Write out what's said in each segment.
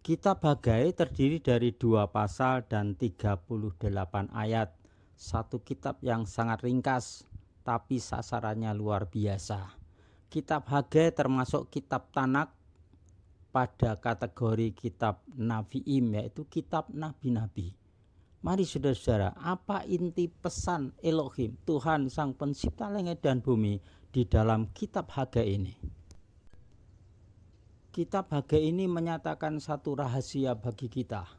Kitab Hagai terdiri dari 2 pasal dan 38 ayat. Satu kitab yang sangat ringkas, tapi sasarannya luar biasa. Kitab Hagai termasuk kitab Tanak pada kategori kitab Nabiim, yaitu kitab nabi-nabi. Mari saudara-saudara, apa inti pesan Elohim, Tuhan Sang Pencipta langit dan bumi di dalam kitab Hagai ini? Kitab Hagai ini menyatakan satu rahasia bagi kita,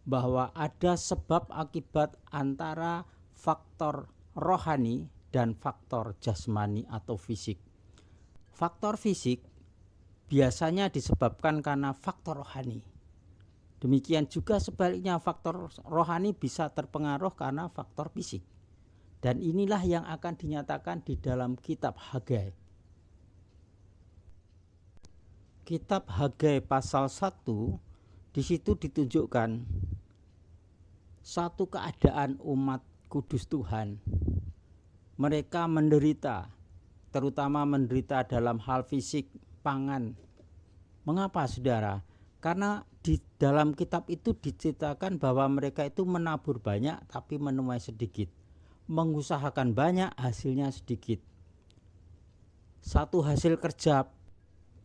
bahwa ada sebab akibat antara faktor rohani dan faktor jasmani atau fisik. Faktor fisik biasanya disebabkan karena faktor rohani. Demikian juga sebaliknya, faktor rohani bisa terpengaruh karena faktor fisik. Dan inilah yang akan dinyatakan di dalam kitab Hagai. Kitab Hagai pasal 1, di situ ditunjukkan satu keadaan umat kudus Tuhan. Mereka menderita, terutama menderita dalam hal fisik, pangan. Mengapa saudara? Karena di dalam kitab itu diceritakan bahwa mereka itu menabur banyak tapi menuai sedikit, mengusahakan banyak hasilnya sedikit. Satu hasil kerja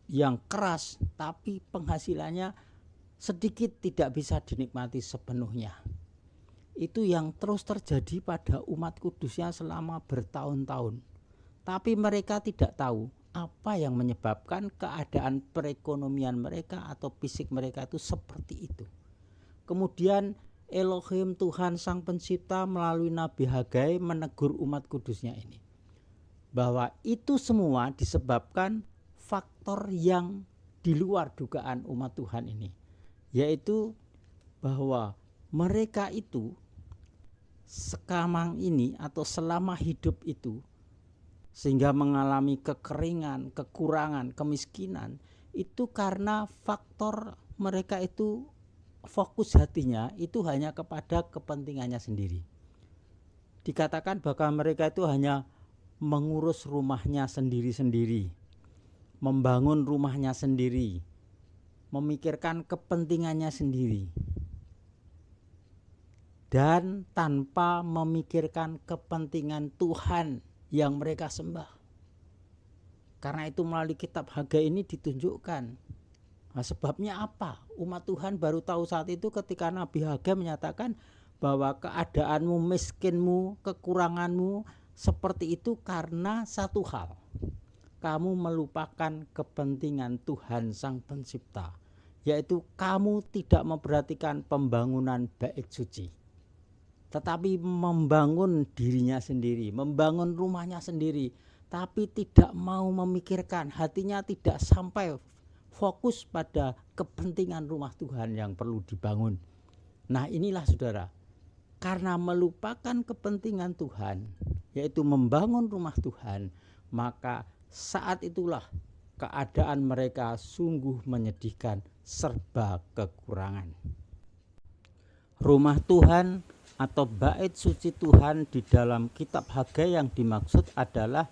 yang keras tapi penghasilannya sedikit, tidak bisa dinikmati sepenuhnya. Itu yang terus terjadi pada umat kudusnya selama bertahun-tahun. Tapi mereka tidak tahu apa yang menyebabkan keadaan perekonomian mereka atau fisik mereka itu seperti itu. Kemudian Elohim, Tuhan Sang Pencipta melalui Nabi Hagai menegur umat kudusnya ini, bahwa itu semua disebabkan faktor yang di luar dugaan umat Tuhan ini, yaitu bahwa mereka itu sekarang ini atau selama hidup itu sehingga mengalami kekeringan, kekurangan, kemiskinan, itu karena faktor mereka itu fokus hatinya itu hanya kepada kepentingannya sendiri. Dikatakan bahwa mereka itu hanya mengurus rumahnya sendiri-sendiri, membangun rumahnya sendiri, memikirkan kepentingannya sendiri, dan tanpa memikirkan kepentingan Tuhan yang mereka sembah. Karena itu melalui kitab Hagai ini ditunjukkan. Nah, sebabnya apa? Umat Tuhan baru tahu saat itu ketika Nabi Hagai menyatakan bahwa keadaanmu, miskinmu, kekuranganmu seperti itu karena satu hal. Kamu melupakan kepentingan Tuhan Sang Pencipta, yaitu kamu tidak memperhatikan pembangunan bait suci, tetapi membangun dirinya sendiri, membangun rumahnya sendiri, tapi tidak mau memikirkan, hatinya tidak sampai fokus pada kepentingan rumah Tuhan yang perlu dibangun. Nah, inilah saudara, karena melupakan kepentingan Tuhan, yaitu membangun rumah Tuhan, maka saat itulah keadaan mereka sungguh menyedihkan, serba kekurangan. Rumah Tuhan atau bait suci Tuhan di dalam kitab Hagai yang dimaksud adalah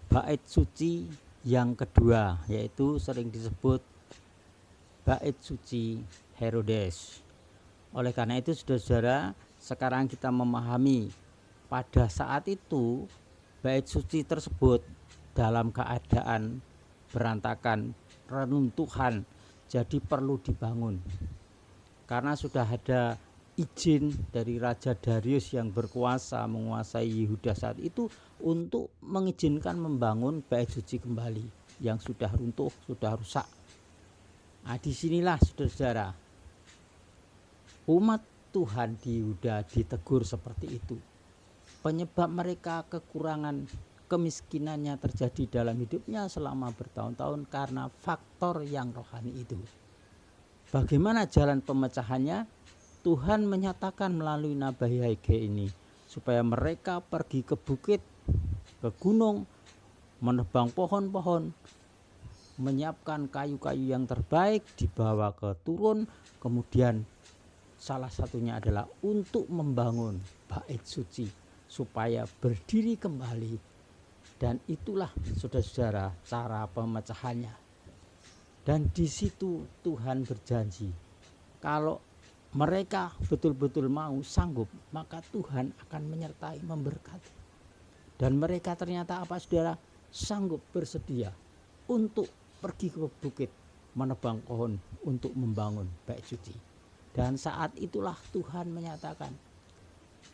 bait suci yang kedua, yaitu sering disebut bait suci Herodes. Oleh karena itu saudara-saudara, sekarang kita memahami pada saat itu bait suci tersebut dalam keadaan berantakan, reruntuhan, jadi perlu dibangun. Karena sudah ada izin dari Raja Darius yang berkuasa menguasai Yehuda saat itu untuk mengizinkan membangun bait suci kembali yang sudah runtuh, sudah rusak. Nah, disinilah saudara-saudara, umat Tuhan di Yehuda ditegur seperti itu. Penyebab mereka kekurangan, kemiskinannya terjadi dalam hidupnya selama bertahun-tahun karena faktor yang rohani itu. Bagaimana jalan pemecahannya? Tuhan menyatakan melalui Nabi Hagai ini supaya mereka pergi ke bukit, ke gunung, menebang pohon-pohon, menyiapkan kayu-kayu yang terbaik, dibawa ke turun, kemudian salah satunya adalah untuk membangun bait suci supaya berdiri kembali. Dan itulah saudara-saudara cara pemecahannya. Dan di situ Tuhan berjanji, kalau mereka betul-betul mau sanggup, maka Tuhan akan menyertai, memberkati. Dan mereka ternyata apa saudara? Sanggup, bersedia untuk pergi ke bukit, menebang pohon untuk membangun bait suci. Dan saat itulah Tuhan menyatakan,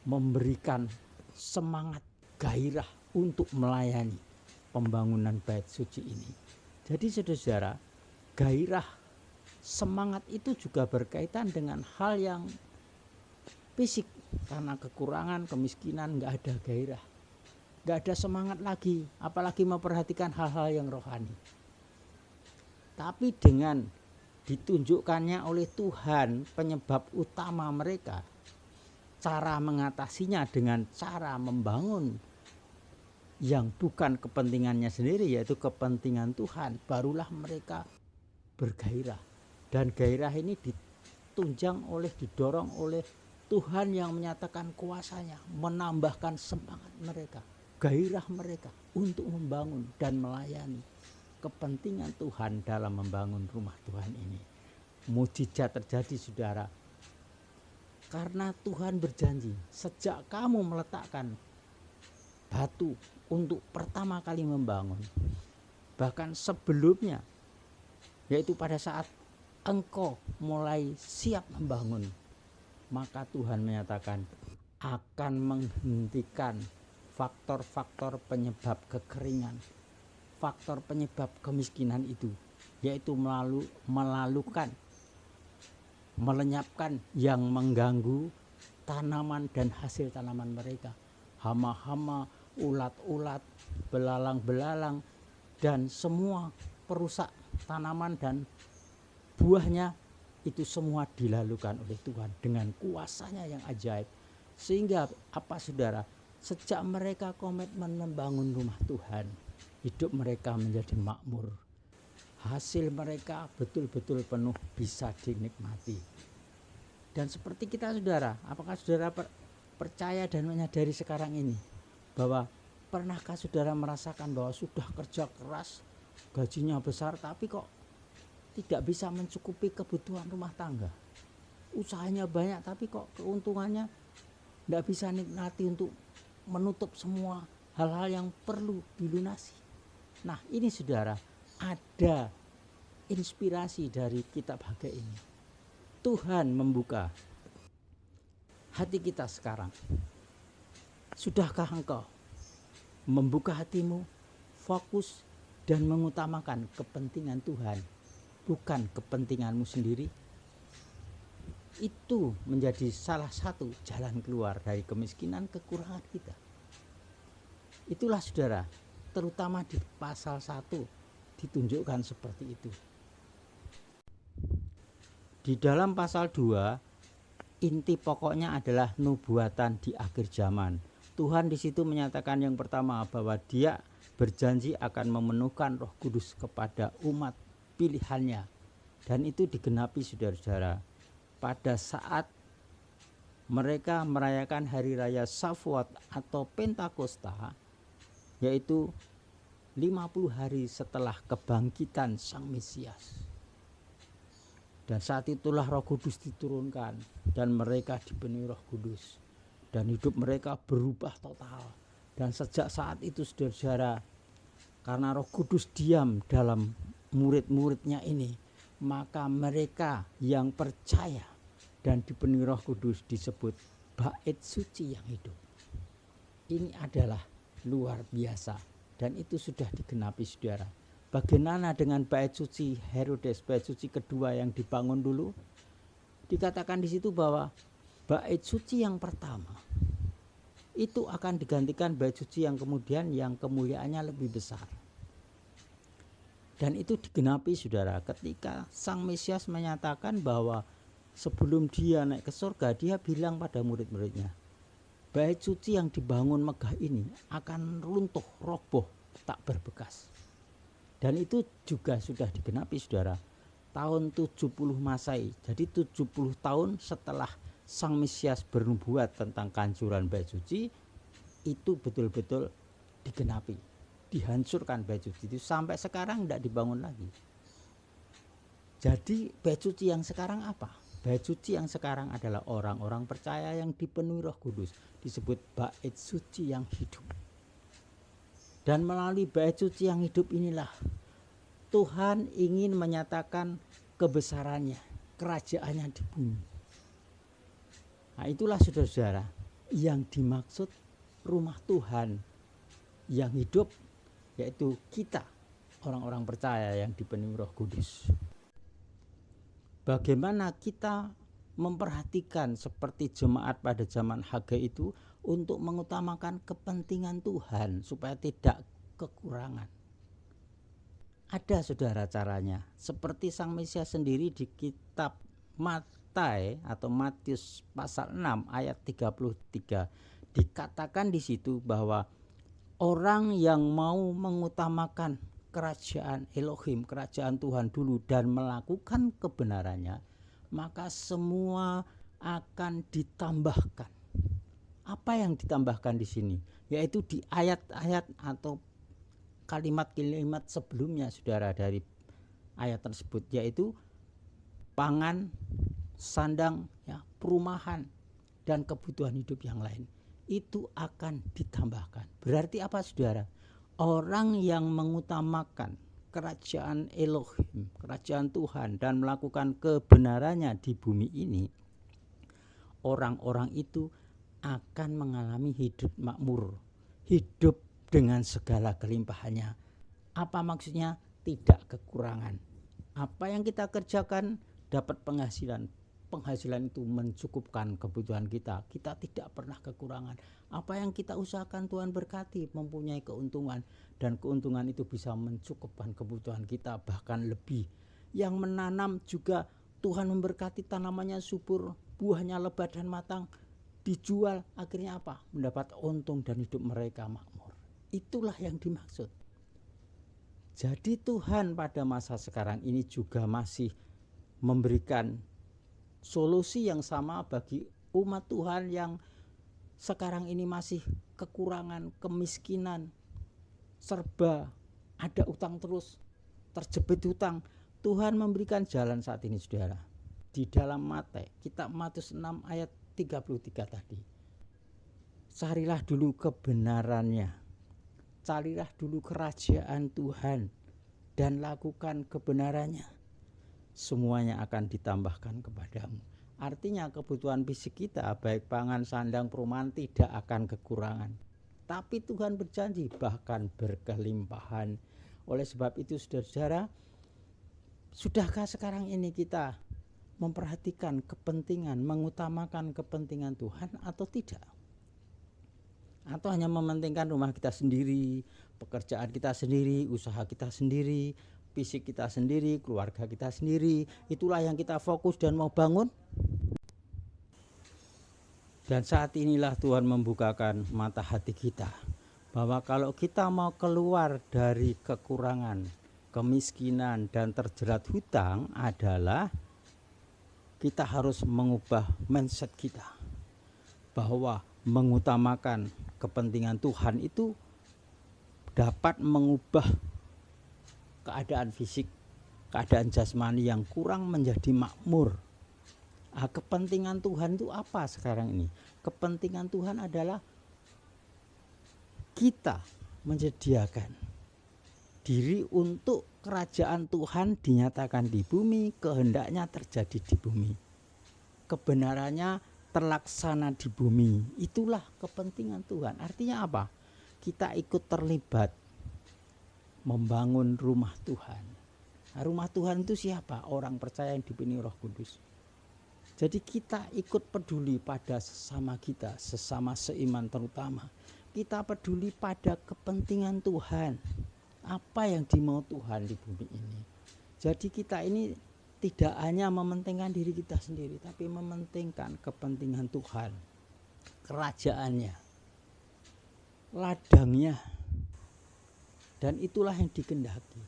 memberikan semangat, gairah untuk melayani pembangunan bait suci ini. Jadi saudara, gairah, semangat itu juga berkaitan dengan hal yang fisik. Karena kekurangan, kemiskinan, gak ada gairah, gak ada semangat lagi, apalagi memperhatikan hal-hal yang rohani. Tapi dengan ditunjukkannya oleh Tuhan penyebab utama mereka, cara mengatasinya dengan cara membangun yang bukan kepentingannya sendiri, yaitu kepentingan Tuhan, barulah mereka bergairah. Dan gairah ini ditunjang oleh, didorong oleh Tuhan yang menyatakan kuasanya, menambahkan semangat mereka, gairah mereka untuk membangun dan melayani kepentingan Tuhan dalam membangun rumah Tuhan ini. Mujizat terjadi saudara, karena Tuhan berjanji, sejak kamu meletakkan batu untuk pertama kali membangun, bahkan sebelumnya, yaitu pada saat engkau mulai siap membangun, maka Tuhan menyatakan akan menghentikan faktor-faktor penyebab kekeringan, faktor penyebab kemiskinan itu, yaitu melenyapkan yang mengganggu tanaman dan hasil tanaman mereka. Hama-hama, ulat-ulat, belalang-belalang, dan semua perusak tanaman dan buahnya, itu semua dilalukan oleh Tuhan dengan kuasanya yang ajaib. Sehingga apa saudara, sejak mereka komitmen membangun rumah Tuhan, hidup mereka menjadi makmur, hasil mereka betul-betul penuh, bisa dinikmati. Dan seperti kita saudara, apakah saudara percaya dan menyadari sekarang ini bahwa pernahkah saudara merasakan bahwa sudah kerja keras, gajinya besar, tapi kok tidak bisa mencukupi kebutuhan rumah tangga? Usahanya banyak tapi kok keuntungannya tidak bisa nikmati untuk menutup semua hal-hal yang perlu dilunasi. Nah ini saudara, ada inspirasi dari kitab Hagai ini. Tuhan membuka hati kita sekarang. Sudahkah engkau membuka hatimu, fokus dan mengutamakan kepentingan Tuhan, bukan kepentinganmu sendiri? Itu menjadi salah satu jalan keluar dari kemiskinan, kekurangan kita. Itulah saudara, terutama di pasal 1 ditunjukkan seperti itu. Di dalam pasal 2, inti pokoknya adalah nubuatan di akhir zaman. Tuhan di situ menyatakan yang pertama bahwa Dia berjanji akan memenuhkan Roh Kudus kepada umat pilihannya. Dan itu digenapi saudara-saudara pada saat mereka merayakan hari raya Shavuot atau Pentakosta, yaitu 50 hari setelah kebangkitan Sang Mesias. Dan saat itulah Roh Kudus diturunkan dan mereka dipenuhi Roh Kudus dan hidup mereka berubah total. Dan sejak saat itu saudara-saudara, karena Roh Kudus diam dalam murid-muridnya ini, maka mereka yang percaya dan dipenuhi Roh Kudus disebut bait suci yang hidup. Ini adalah luar biasa dan itu sudah digenapi saudara. Bagaimana dengan bait suci Herodes, bait suci kedua yang dibangun dulu? Dikatakan di situ bahwa bait suci yang pertama itu akan digantikan bait suci yang kemudian yang kemuliaannya lebih besar. Dan itu digenapi saudara ketika Sang Mesias menyatakan bahwa sebelum dia naik ke surga, dia bilang pada murid-muridnya, bait suci yang dibangun megah ini akan runtuh, roboh, tak berbekas. Dan itu juga sudah digenapi saudara tahun 70 Masehi. Jadi 70 tahun setelah Sang Mesias bernubuat tentang kehancuran bait suci, itu betul-betul digenapi, dihancurkan bait suci itu, sampai sekarang tidak dibangun lagi. Jadi bait suci yang sekarang apa? Bait suci yang sekarang adalah orang-orang percaya yang dipenuhi Roh Kudus, disebut bait suci yang hidup. Dan melalui bait suci yang hidup inilah Tuhan ingin menyatakan kebesarannya, kerajaannya di bumi. Nah, itulah saudara-saudara yang dimaksud rumah Tuhan yang hidup, yaitu kita, orang-orang percaya yang dipenuhi Roh Kudus. Bagaimana kita memperhatikan seperti jemaat pada zaman Hagai itu untuk mengutamakan kepentingan Tuhan supaya tidak kekurangan. Ada saudara caranya, seperti Sang Mesias sendiri di kitab Matius atau Matius pasal 6 ayat 33 dikatakan di situ bahwa orang yang mau mengutamakan kerajaan Elohim, kerajaan Tuhan dulu dan melakukan kebenarannya, maka semua akan ditambahkan. Apa yang ditambahkan di sini? Yaitu di ayat-ayat atau kalimat-kalimat sebelumnya saudara dari ayat tersebut, yaitu pangan, sandang, ya, perumahan dan kebutuhan hidup yang lain. Itu akan ditambahkan. Berarti apa saudara? Orang yang mengutamakan kerajaan Elohim, kerajaan Tuhan dan melakukan kebenarannya di bumi ini, orang-orang itu akan mengalami hidup makmur, hidup dengan segala kelimpahannya. Apa maksudnya? Tidak kekurangan. Apa yang kita kerjakan dapat penghasilan. Penghasilan itu mencukupkan kebutuhan kita. Kita tidak pernah kekurangan. Apa yang kita usahakan Tuhan berkati, mempunyai keuntungan. Dan keuntungan itu bisa mencukupkan kebutuhan kita, bahkan lebih. Yang menanam juga Tuhan memberkati, tanamannya subur, buahnya lebat dan matang. Dijual, akhirnya apa? Mendapat untung dan hidup mereka makmur. Itulah yang dimaksud. Jadi Tuhan pada masa sekarang ini juga masih memberikan solusi yang sama bagi umat Tuhan yang sekarang ini masih kekurangan, kemiskinan, serba ada utang terus, terjebit hutang. Tuhan memberikan jalan saat ini saudara. Di dalam Matius, kitab Matius 6 ayat 33 tadi. Carilah dulu kebenarannya, carilah dulu kerajaan Tuhan dan lakukan kebenarannya. Semuanya akan ditambahkan kepadamu. Artinya kebutuhan fisik kita, baik pangan, sandang, perumahan, tidak akan kekurangan. Tapi Tuhan berjanji bahkan berkelimpahan. Oleh sebab itu saudara-saudara, sudahkah sekarang ini kita memperhatikan kepentingan, mengutamakan kepentingan Tuhan atau tidak? Atau hanya mementingkan rumah kita sendiri, pekerjaan kita sendiri, usaha kita sendiri, fisik kita sendiri, keluarga kita sendiri, itulah yang kita fokus dan mau bangun. Dan saat inilah Tuhan membukakan mata hati kita, bahwa kalau kita mau keluar dari kekurangan, kemiskinan dan terjerat hutang adalah kita harus mengubah mindset kita, bahwa mengutamakan kepentingan Tuhan itu dapat mengubah keadaan fisik, keadaan jasmani yang kurang menjadi makmur. Kepentingan Tuhan itu apa sekarang ini? Kepentingan Tuhan adalah kita menyediakan diri untuk kerajaan Tuhan dinyatakan di bumi, kehendaknya terjadi di bumi, kebenarannya terlaksana di bumi. Itulah kepentingan Tuhan. Artinya apa? Kita ikut terlibat membangun rumah Tuhan. Nah, rumah Tuhan itu siapa? Orang percaya yang dipenuhi Roh Kudus. Jadi kita ikut peduli pada sesama kita, sesama seiman terutama. Kita peduli pada kepentingan Tuhan. Apa yang dimau Tuhan di bumi ini. Jadi kita ini tidak hanya mementingkan diri kita sendiri, tapi mementingkan kepentingan Tuhan, kerajaannya, ladangnya. Dan itulah yang dikehendaki.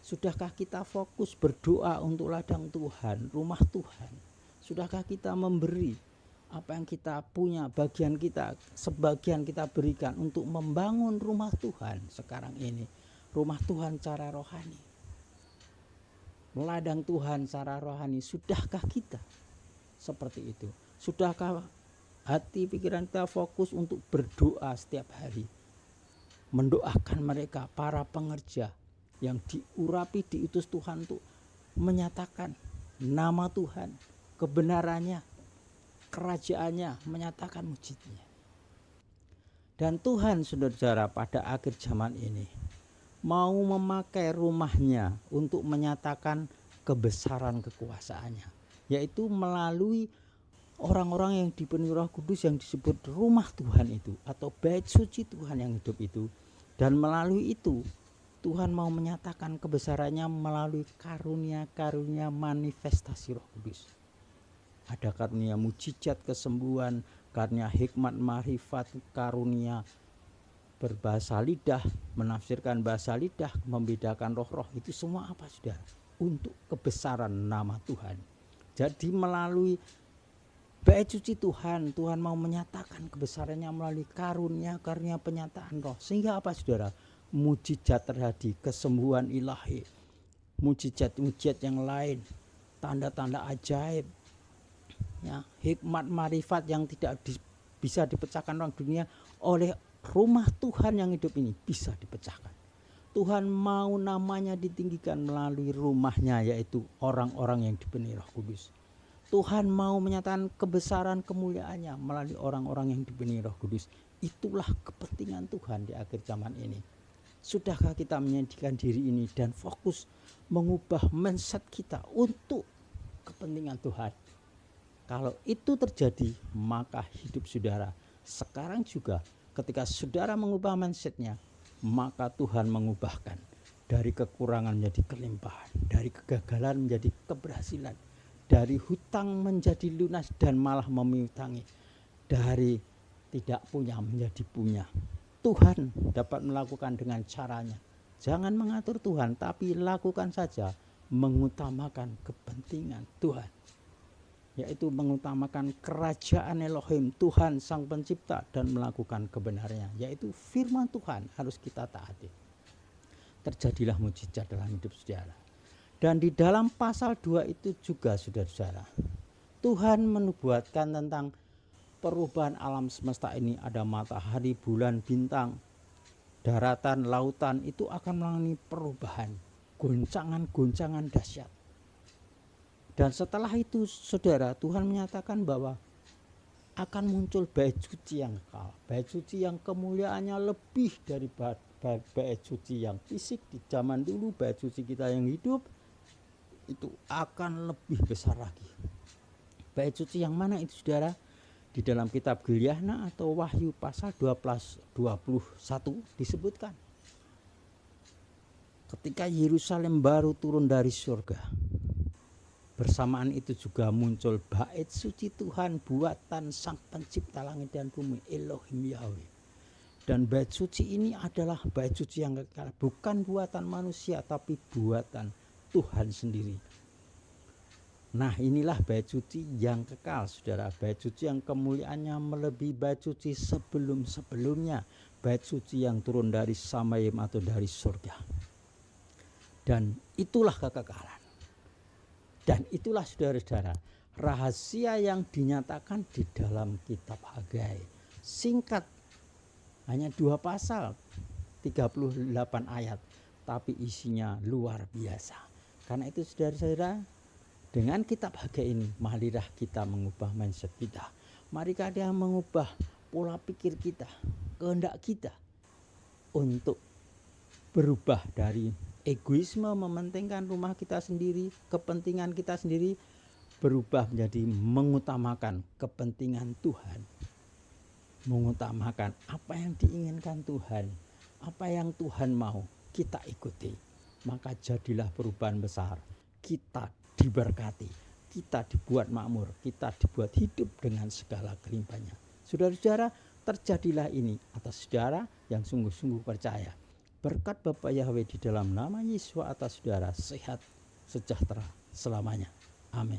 Sudahkah kita fokus berdoa untuk ladang Tuhan, rumah Tuhan? Sudahkah kita memberi apa yang kita punya, bagian kita, sebagian kita berikan untuk membangun rumah Tuhan sekarang ini? Rumah Tuhan cara rohani. ladang Tuhan secara rohani. Sudahkah kita seperti itu? Sudahkah hati pikiran kita fokus untuk berdoa setiap hari, mendoakan mereka, para pengerja yang diurapi, diutus Tuhan untuk menyatakan nama Tuhan, kebenarannya, kerajaannya, menyatakan mujizatnya. Dan Tuhan, saudara-saudara, pada akhir zaman ini mau memakai rumahnya untuk menyatakan kebesaran kekuasaannya, yaitu melalui orang-orang yang dipenuhi Roh Kudus yang disebut rumah Tuhan itu, atau bait suci Tuhan yang hidup itu. Dan melalui itu Tuhan mau menyatakan kebesarannya melalui karunia-karunia manifestasi Roh Kudus. Ada karunia mujizat kesembuhan, karunia hikmat marifat, karunia berbahasa lidah, menafsirkan bahasa lidah, membedakan roh-roh. Itu semua apa, saudara? Untuk kebesaran nama Tuhan. Jadi melalui bait suci Tuhan, Tuhan mau menyatakan kebesarannya melalui karunia-karunia penyataan roh. Sehingga apa, saudara? Mujizat terjadi, kesembuhan ilahi, mujizat-mujizat yang lain, tanda-tanda ajaib, ya, hikmat marifat yang tidak bisa dipecahkan orang dunia, oleh rumah Tuhan yang hidup ini bisa dipecahkan. Tuhan mau namanya ditinggikan melalui rumahnya, yaitu orang-orang yang dipenuhi Roh Kudus. Tuhan mau menyatakan kebesaran kemuliaannya melalui orang-orang yang dipenuhi Roh Kudus. Itulah kepentingan Tuhan di akhir zaman ini. Sudahkah kita menjadikan diri ini dan fokus mengubah mindset kita untuk kepentingan Tuhan? Kalau itu terjadi, maka hidup saudara sekarang juga, ketika saudara mengubah mindsetnya, maka Tuhan mengubahkan dari kekurangan menjadi kelimpahan, dari kegagalan menjadi keberhasilan, dari hutang menjadi lunas dan malah memiutangi, dari tidak punya menjadi punya. Tuhan dapat melakukan dengan caranya. Jangan mengatur Tuhan, tapi lakukan saja, mengutamakan kepentingan Tuhan, yaitu mengutamakan kerajaan Elohim, Tuhan Sang Pencipta, dan melakukan kebenarannya, yaitu firman Tuhan harus kita taati. Terjadilah mujizat dalam hidup saudara. Dan di dalam pasal 2 itu juga, saudara-saudara, Tuhan menubuatkan tentang perubahan alam semesta ini. Ada matahari, bulan, bintang, daratan, lautan, itu akan mengalami perubahan, goncangan-goncangan dahsyat. Dan setelah itu, saudara, Tuhan menyatakan bahwa akan muncul bait suci yang kekal, bait suci yang kemuliaannya lebih dari bait suci yang fisik di zaman dulu. Bait suci kita yang hidup itu akan lebih besar lagi. Bait suci yang mana itu, saudara? Di dalam kitab Gilyahna atau Wahyu pasal 12:21 disebutkan, ketika Yerusalem baru turun dari surga, bersamaan itu juga muncul bait suci Tuhan, buatan Sang Pencipta langit dan bumi, Elohim Yahweh. Dan bait suci ini adalah bait suci yang kekal, bukan buatan manusia tapi buatan Tuhan sendiri. Nah, inilah bait suci yang kekal, saudara. Bait suci yang kemuliaannya melebihi bait suci sebelum-sebelumnya, bait suci yang turun dari Samayim atau dari surga. Dan itulah kekekalan. Dan itulah, saudara-saudara, rahasia yang dinyatakan di dalam kitab Hagai. Singkat, hanya 2 pasal, 38 ayat, tapi isinya luar biasa. Karena itu, saudara-saudara, dengan kitab Hagai ini, marilah kita mengubah mindset kita. Mari kita mengubah pola pikir kita, kehendak kita, untuk berubah dari egoisme mementingkan rumah kita sendiri, kepentingan kita sendiri, berubah menjadi mengutamakan kepentingan Tuhan, mengutamakan apa yang diinginkan Tuhan, apa yang Tuhan mau kita ikuti. Maka jadilah perubahan besar. Kita diberkati, kita dibuat makmur, kita dibuat hidup dengan segala kelimpahannya. Saudara-saudara, terjadilah ini atas saudara yang sungguh-sungguh percaya. Berkat Bapa Yahweh di dalam nama Yesus atas saudara, sehat sejahtera selamanya. Amin.